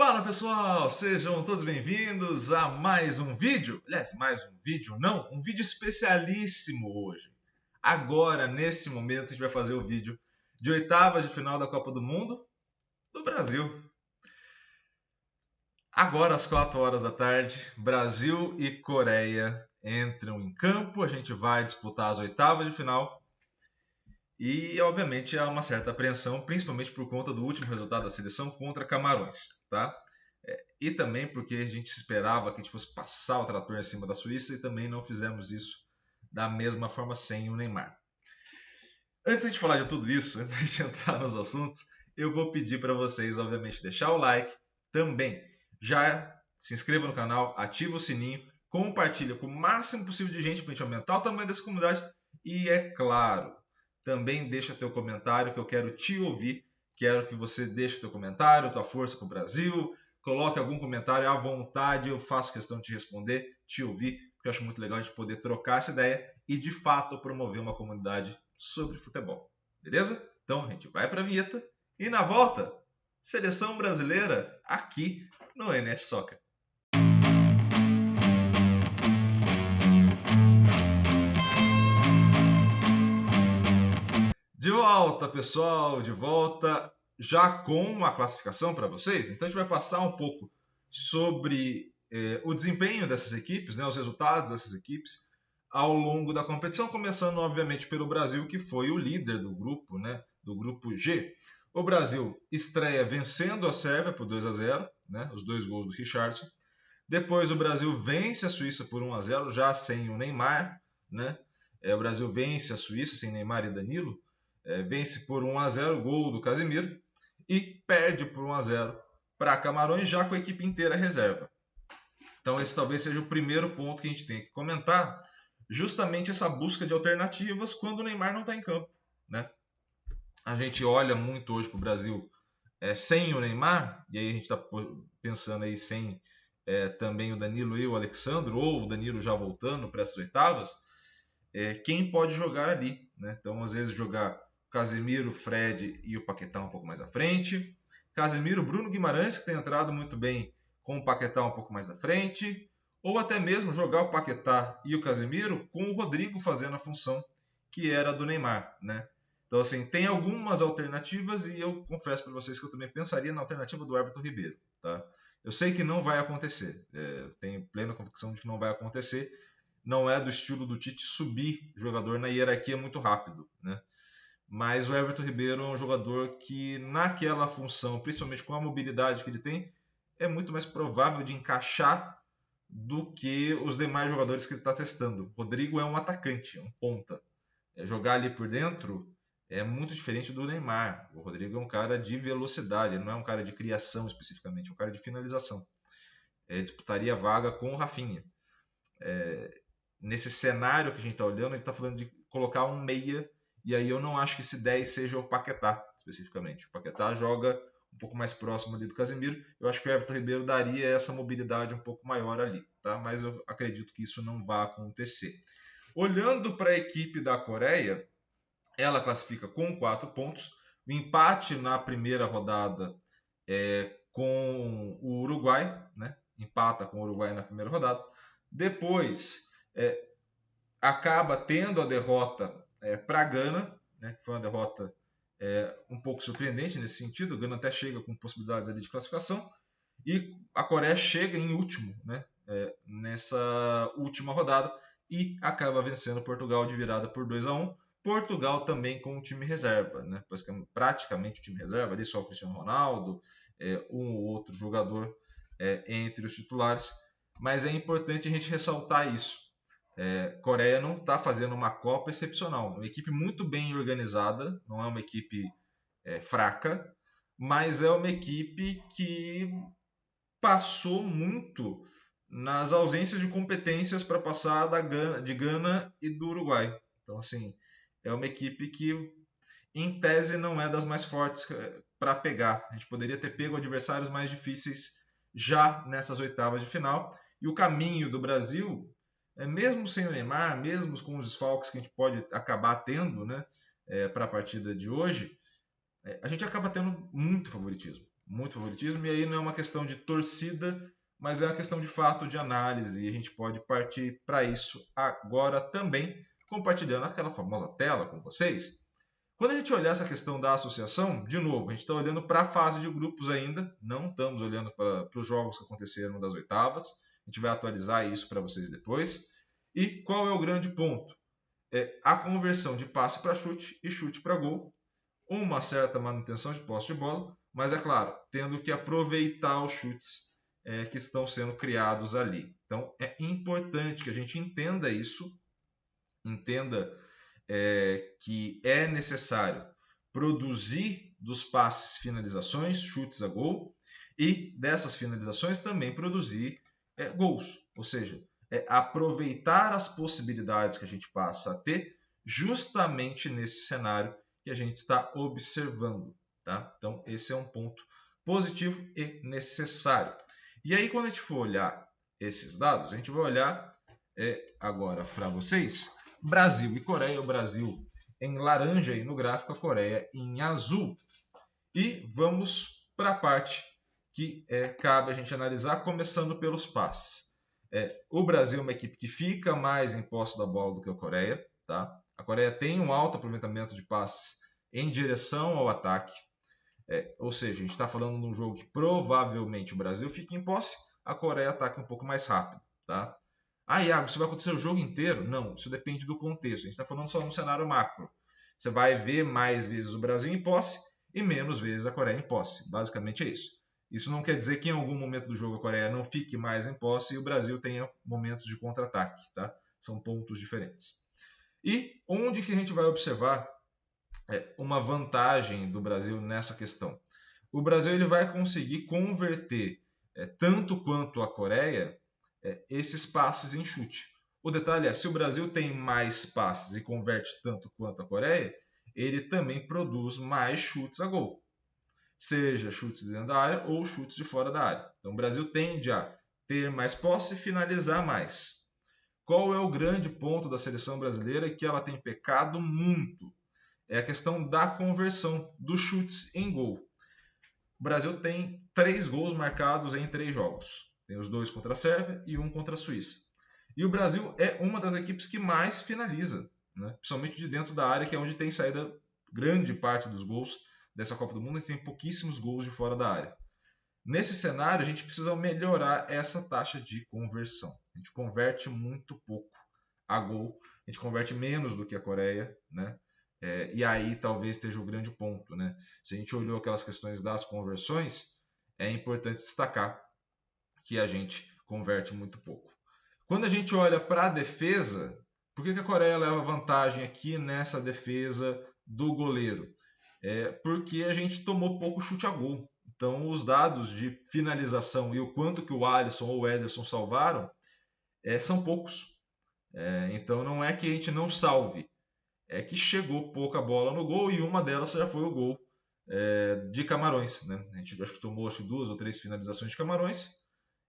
Fala pessoal, sejam todos bem-vindos a mais um vídeo. Aliás, mais um vídeo não, um vídeo especialíssimo hoje. Agora, nesse momento, a gente vai fazer o vídeo de oitavas de final da Copa do Mundo do Brasil. Agora, às 4 horas da tarde, Brasil e Coreia entram em campo. A gente vai disputar as oitavas de final. E, obviamente, há uma certa apreensão, principalmente por conta do último resultado da seleção contra Camarões, tá? E também porque a gente esperava que a gente fosse passar o trator em cima da Suíça e também não fizemos isso da mesma forma sem o Neymar. Antes de falar de tudo isso, antes de entrar nos assuntos, eu vou pedir para vocês, obviamente, deixar o like, também já se inscreva no canal, ativa o sininho, compartilha com o máximo possível de gente para a gente aumentar o tamanho dessa comunidade e, é claro, também deixa teu comentário que eu quero te ouvir, quero que você deixe teu comentário, tua força para o Brasil, coloque algum comentário à vontade, eu faço questão de te responder, te ouvir, porque eu acho muito legal a gente poder trocar essa ideia e de fato promover uma comunidade sobre futebol, beleza? Então a gente vai para a vinheta e na volta, seleção brasileira aqui no NS Soccer. De volta, pessoal, de volta já com a classificação para vocês. Então a gente vai passar um pouco sobre o desempenho dessas equipes, né, os resultados dessas equipes ao longo da competição, começando obviamente pelo Brasil, que foi o líder do grupo, né, do grupo G. O Brasil estreia vencendo a Sérvia por 2-0, né, os 2 gols do Richarlison. Depois o Brasil vence a Suíça por 1-0, já sem o Neymar, né? O Brasil vence a Suíça sem Neymar e Danilo. Vence por 1-0, gol do Casemiro, e perde por 1-0 para Camarões, já com a equipe inteira reserva. Então esse talvez seja o primeiro ponto que a gente tem que comentar, justamente essa busca de alternativas quando o Neymar não está em campo, né? A gente olha muito hoje para o Brasil sem o Neymar, e aí a gente está pensando aí sem também o Danilo e o Alexandro, ou o Danilo já voltando para essas oitavas, quem pode jogar ali, né? Então às vezes jogar Casemiro, Fred e o Paquetá um pouco mais à frente. Casemiro, Bruno Guimarães, que tem entrado muito bem com o Paquetá um pouco mais à frente. Ou até mesmo jogar o Paquetá e o Casemiro com o Rodrigo fazendo a função que era do Neymar, né? Então, assim, tem algumas alternativas e eu confesso para vocês que eu também pensaria na alternativa do Everton Ribeiro, tá? Eu sei que não vai acontecer, tenho plena convicção de que não vai acontecer. Não é do estilo do Tite subir jogador na hierarquia muito rápido, né? Mas o Everton Ribeiro é um jogador que, naquela função, principalmente com a mobilidade que ele tem, é muito mais provável de encaixar do que os demais jogadores que ele está testando. O Rodrigo é um atacante, é um ponta. Jogar ali por dentro é muito diferente do Neymar. O Rodrigo é um cara de velocidade, ele não é um cara de criação especificamente, é um cara de finalização. Disputaria a vaga com o Rafinha. Nesse cenário que a gente está olhando, a gente está falando de colocar um meia. E aí eu não acho que esse 10 seja o Paquetá, especificamente. O Paquetá joga um pouco mais próximo ali do Casemiro. Eu acho que o Everton Ribeiro daria essa mobilidade um pouco maior ali, tá? Mas eu acredito que isso não vai acontecer. Olhando para a equipe da Coreia, ela classifica com 4 pontos. O empate na primeira rodada com o Uruguai, né? Empata com o Uruguai na primeira rodada. Depois acaba tendo a derrota para a Gana, né, que foi uma derrota um pouco surpreendente nesse sentido. A Gana até chega com possibilidades ali de classificação. E a Coreia chega em último, né, nessa última rodada e acaba vencendo Portugal de virada por 2-1. Portugal também com o time reserva, né, praticamente o time reserva, ali só o Cristiano Ronaldo, um ou outro jogador entre os titulares. Mas é importante a gente ressaltar isso. Coreia não está fazendo uma Copa excepcional. Uma equipe muito bem organizada, não é uma equipe fraca, mas é uma equipe que passou muito nas ausências de competências para passar de Gana e do Uruguai. Então, assim, é uma equipe que, em tese, não é das mais fortes para pegar. A gente poderia ter pego adversários mais difíceis já nessas oitavas de final. E o caminho do Brasil, mesmo sem o Neymar, mesmo com os desfalques que a gente pode acabar tendo, né, para a partida de hoje, a gente acaba tendo muito favoritismo. muito favoritismo, e aí não é uma questão de torcida, mas é uma questão de fato de análise, e a gente pode partir para isso agora também, compartilhando aquela famosa tela com vocês. Quando a gente olhar essa questão da associação, de novo, a gente está olhando para a fase de grupos ainda, não estamos olhando para os jogos que aconteceram das oitavas, a gente vai atualizar isso para vocês depois. E qual é o grande ponto? É a conversão de passe para chute e chute para gol, uma certa manutenção de posse de bola, mas é claro, tendo que aproveitar os chutes que estão sendo criados ali. Então é importante que a gente entenda isso, entenda que é necessário produzir dos passes finalizações, chutes a gol, e dessas finalizações também produzir gols, ou seja, aproveitar as possibilidades que a gente passa a ter justamente nesse cenário que a gente está observando. Tá? Então, esse é um ponto positivo e necessário. E aí, quando a gente for olhar esses dados, a gente vai olhar agora para vocês Brasil e Coreia, o Brasil em laranja e no gráfico, a Coreia em azul. E vamos para a parte que cabe a gente analisar, começando pelos passes. O Brasil é uma equipe que fica mais em posse da bola do que a Coreia. Tá? A Coreia tem um alto aproveitamento de passes em direção ao ataque. Ou seja, a gente está falando de um jogo que provavelmente o Brasil fica em posse, a Coreia ataca um pouco mais rápido. Tá? Ah, Iago, isso vai acontecer o jogo inteiro? Não, isso depende do contexto. A gente está falando só no cenário macro. Você vai ver mais vezes o Brasil em posse e menos vezes a Coreia em posse. Basicamente é isso. Isso não quer dizer que em algum momento do jogo a Coreia não fique mais em posse e o Brasil tenha momentos de contra-ataque. Tá? São pontos diferentes. E onde que a gente vai observar uma vantagem do Brasil nessa questão? O Brasil ele vai conseguir converter tanto quanto a Coreia esses passes em chute. O detalhe é, se o Brasil tem mais passes e converte tanto quanto a Coreia, ele também produz mais chutes a gol. Seja chutes dentro da área ou chutes de fora da área. Então o Brasil tende a ter mais posse e finalizar mais. Qual é o grande ponto da seleção brasileira que ela tem pecado muito? É a questão da conversão dos chutes em gol. O Brasil tem 3 gols marcados em 3 jogos. Tem os 2 contra a Sérvia e 1 contra a Suíça. E o Brasil é uma das equipes que mais finaliza, né? Principalmente de dentro da área, que é onde tem saída grande parte dos gols dessa Copa do Mundo, e tem pouquíssimos gols de fora da área. Nesse cenário, a gente precisa melhorar essa taxa de conversão. A gente converte muito pouco a gol, a gente converte menos do que a Coreia, né? E aí talvez esteja o grande ponto, né? Se a gente olhou aquelas questões das conversões, é importante destacar que a gente converte muito pouco. Quando a gente olha para a defesa, por que a Coreia leva vantagem aqui nessa defesa do goleiro? Porque a gente tomou pouco chute a gol. Então, os dados de finalização e o quanto que o Alisson ou o Ederson salvaram são poucos. Então, não é que a gente não salve, é que chegou pouca bola no gol e uma delas já foi o gol de Camarões. Né? A gente acho que tomou 2 ou 3 finalizações de Camarões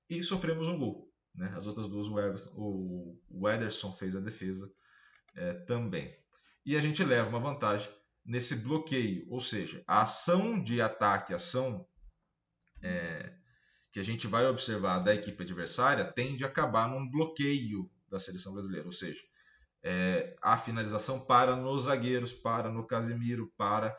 e sofremos um gol. Né? As outras 2 o Ederson fez a defesa também. E a gente leva uma vantagem nesse bloqueio, ou seja, a ação de ataque, a ação que a gente vai observar da equipe adversária tende a acabar num bloqueio da seleção brasileira, ou seja, a finalização para nos zagueiros, para no Casemiro, para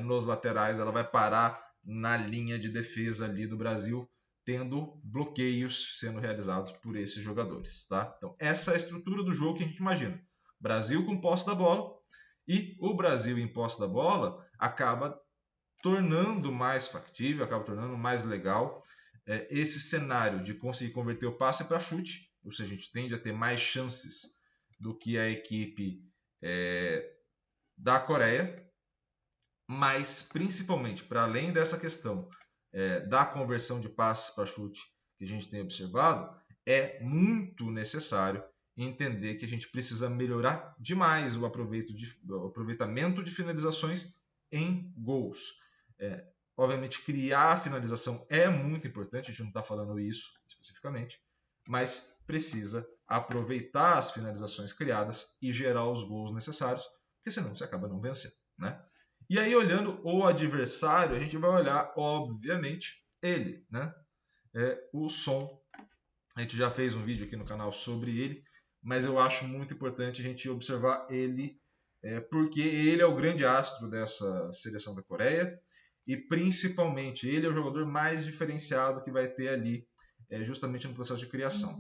nos laterais, ela vai parar na linha de defesa ali do Brasil, tendo bloqueios sendo realizados por esses jogadores. Tá? Então, essa é a estrutura do jogo que a gente imagina. Brasil com posse da bola, e o Brasil em posse da bola acaba tornando mais factível, acaba tornando mais legal esse cenário de conseguir converter o passe para chute, ou seja, a gente tende a ter mais chances do que a equipe da Coreia, mas principalmente, para além dessa questão da conversão de passes para chute que a gente tem observado, é muito necessário entender que a gente precisa melhorar demais o aproveitamento de finalizações em gols. Obviamente, criar a finalização é muito importante, a gente não está falando isso especificamente, mas precisa aproveitar as finalizações criadas e gerar os gols necessários, porque senão você acaba não vencendo. Né? E aí, olhando o adversário, a gente vai olhar, obviamente, ele, né? O Son. A gente já fez um vídeo aqui no canal sobre ele, mas eu acho muito importante a gente observar ele, porque ele é o grande astro dessa seleção da Coreia e principalmente ele é o jogador mais diferenciado que vai ter ali, justamente no processo de criação.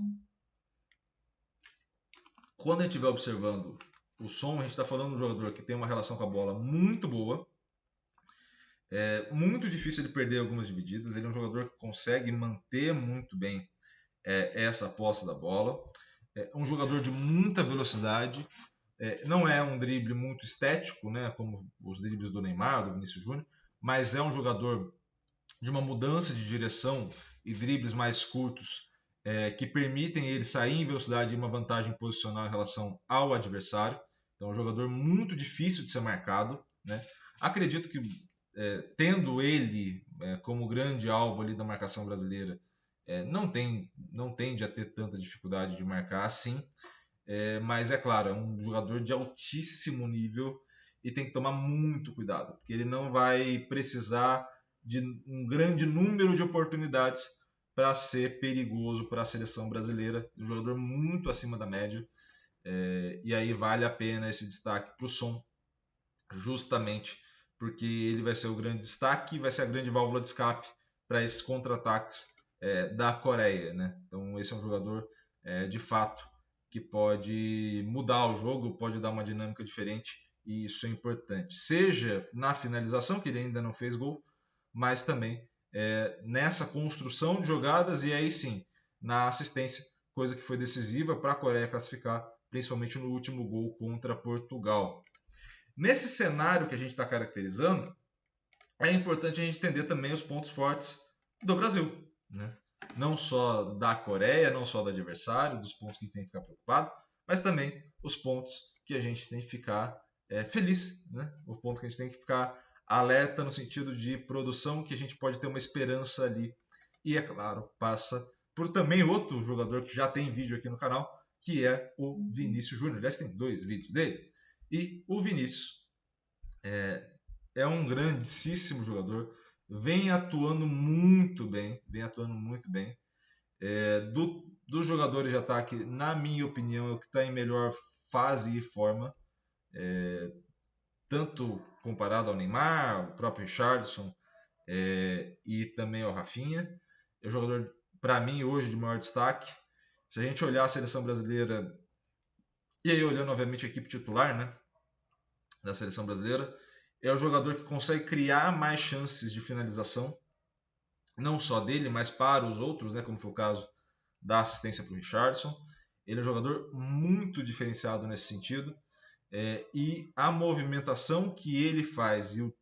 Quando a gente estiver observando o Son, a gente está falando de um jogador que tem uma relação com a bola muito boa, muito difícil de perder algumas divididas, ele é um jogador que consegue manter muito bem essa posse da bola, um jogador de muita velocidade, não é um drible muito estético, né, como os dribles do Neymar, do Vinícius Júnior, mas é um jogador de uma mudança de direção e dribles mais curtos que permitem ele sair em velocidade e uma vantagem posicional em relação ao adversário. Então é um jogador muito difícil de ser marcado, né? Acredito que tendo ele como grande alvo ali da marcação brasileira, não tende a ter tanta dificuldade de marcar assim, mas é claro, é um jogador de altíssimo nível e tem que tomar muito cuidado, porque ele não vai precisar de um grande número de oportunidades para ser perigoso para a seleção brasileira, um jogador muito acima da média, e aí vale a pena esse destaque para o Son, justamente porque ele vai ser o grande destaque e vai ser a grande válvula de escape para esses contra-ataques da Coreia, né? Então esse é um jogador de fato que pode mudar o jogo, pode dar uma dinâmica diferente e isso é importante. Seja na finalização, que ele ainda não fez gol, mas também nessa construção de jogadas e aí sim na assistência, coisa que foi decisiva para a Coreia classificar, principalmente no último gol contra Portugal. Nesse cenário que a gente está caracterizando, é importante a gente entender também os pontos fortes do Brasil, né? Não só da Coreia, não só do adversário, dos pontos que a gente tem que ficar preocupado, mas também os pontos que a gente tem que ficar feliz, né? O ponto que a gente tem que ficar alerta no sentido de produção, que a gente pode ter uma esperança ali. E, é claro, passa por também outro jogador que já tem vídeo aqui no canal, que é o Vinícius Júnior. Aliás, tem 2 vídeos dele. E o Vinícius é um grandíssimo jogador, vem atuando muito bem, dos jogadores de ataque, na minha opinião, é o que está em melhor fase e forma, tanto comparado ao Neymar, o próprio Richarlison e também ao Rafinha. É o jogador, para mim, hoje de maior destaque. Se a gente olhar a seleção brasileira, e aí olhando, obviamente, a equipe titular, né, da seleção brasileira, é o jogador que consegue criar mais chances de finalização, não só dele, mas para os outros, né, como foi o caso da assistência para o Richarlison. Ele é um jogador muito diferenciado nesse sentido, e a movimentação que ele faz e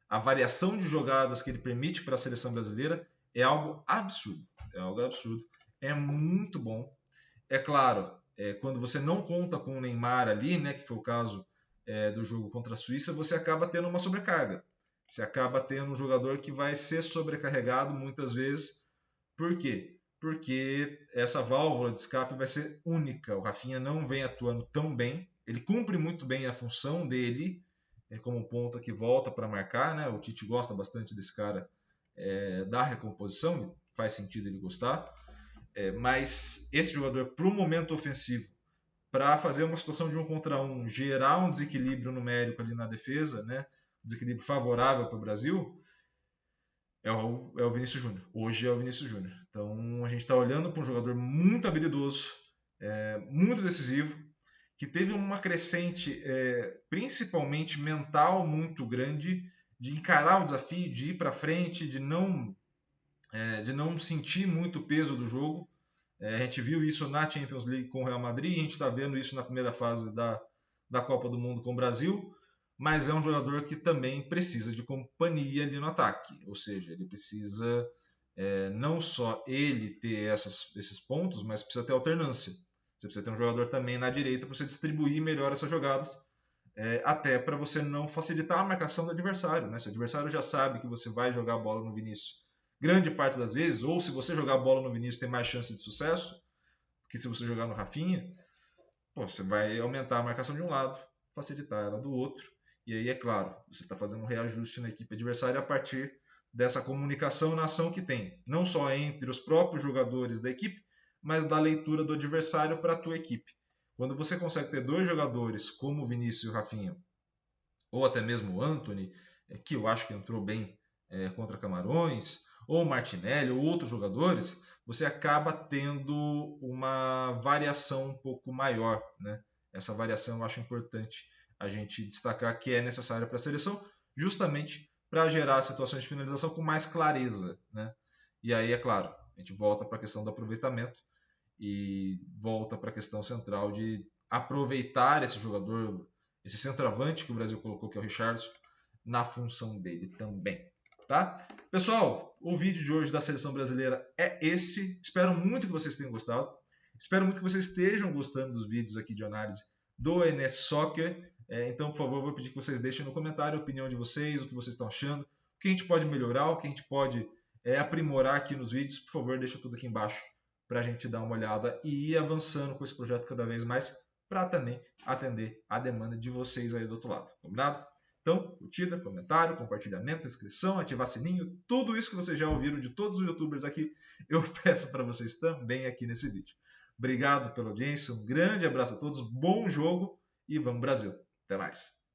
a variação de jogadas que ele permite para a seleção brasileira é algo absurdo. É muito bom. É claro, quando você não conta com o Neymar ali, né, que foi o caso do jogo contra a Suíça, você acaba tendo uma sobrecarga. Você acaba tendo um jogador que vai ser sobrecarregado muitas vezes. Por quê? Porque essa válvula de escape vai ser única. O Rafinha não vem atuando tão bem. Ele cumpre muito bem a função dele, como ponta que volta para marcar, né? O Tite gosta bastante desse cara da recomposição, faz sentido ele gostar. Mas esse jogador, para o momento ofensivo, para fazer uma situação de 1 contra 1, gerar um desequilíbrio numérico ali na defesa, né? Desequilíbrio favorável para o Brasil, é o Vinícius Júnior. Hoje é o Vinícius Júnior. Então a gente está olhando para um jogador muito habilidoso, muito decisivo, que teve uma crescente, principalmente mental, muito grande, de encarar o desafio, de ir para frente, de não sentir muito o peso do jogo. A gente viu isso na Champions League com o Real Madrid, a gente está vendo isso na primeira fase da Copa do Mundo com o Brasil, mas é um jogador que também precisa de companhia ali no ataque, ou seja, ele precisa não só ele ter esses pontos, mas precisa ter alternância. Você precisa ter um jogador também na direita para você distribuir melhor essas jogadas, até para você não facilitar a marcação do adversário, né? Se o adversário já sabe que você vai jogar a bola no Vinícius grande parte das vezes, ou se você jogar a bola no Vinícius tem mais chance de sucesso que se você jogar no Rafinha, você vai aumentar a marcação de um lado, facilitar ela do outro, E aí, é claro, você está fazendo um reajuste na equipe adversária a partir dessa comunicação na ação que tem, não só entre os próprios jogadores da equipe, mas da leitura do adversário para a tua equipe. Quando você consegue ter dois jogadores como o Vinícius e o Rafinha, ou até mesmo o Antony, que eu acho que entrou bem contra Camarões, ou o Martinelli, ou outros jogadores, você acaba tendo uma variação um pouco maior, né? Essa variação eu acho importante a gente destacar que é necessária para a seleção, justamente para gerar situações de finalização com mais clareza, né? E aí, é claro, a gente volta para a questão do aproveitamento e volta para a questão central de aproveitar esse jogador, esse centroavante que o Brasil colocou, que é o Richarlison, na função dele também. Tá? Pessoal, o vídeo de hoje da seleção brasileira é esse. Espero muito que vocês tenham gostado. Espero muito que vocês estejam gostando dos vídeos aqui de análise do Enes Soccer. Então, por favor, vou pedir que vocês deixem no comentário a opinião de vocês, o que vocês estão achando, o que a gente pode melhorar, o que a gente pode aprimorar aqui nos vídeos. Por favor, deixa tudo aqui embaixo para a gente dar uma olhada e ir avançando com esse projeto cada vez mais, para também atender a demanda de vocês aí do outro lado. Combinado? Então, curtida, comentário, compartilhamento, inscrição, ativar sininho, tudo isso que vocês já ouviram de todos os youtubers aqui, eu peço para vocês também aqui nesse vídeo. Obrigado pela audiência, um grande abraço a todos, bom jogo e vamos Brasil. Até mais.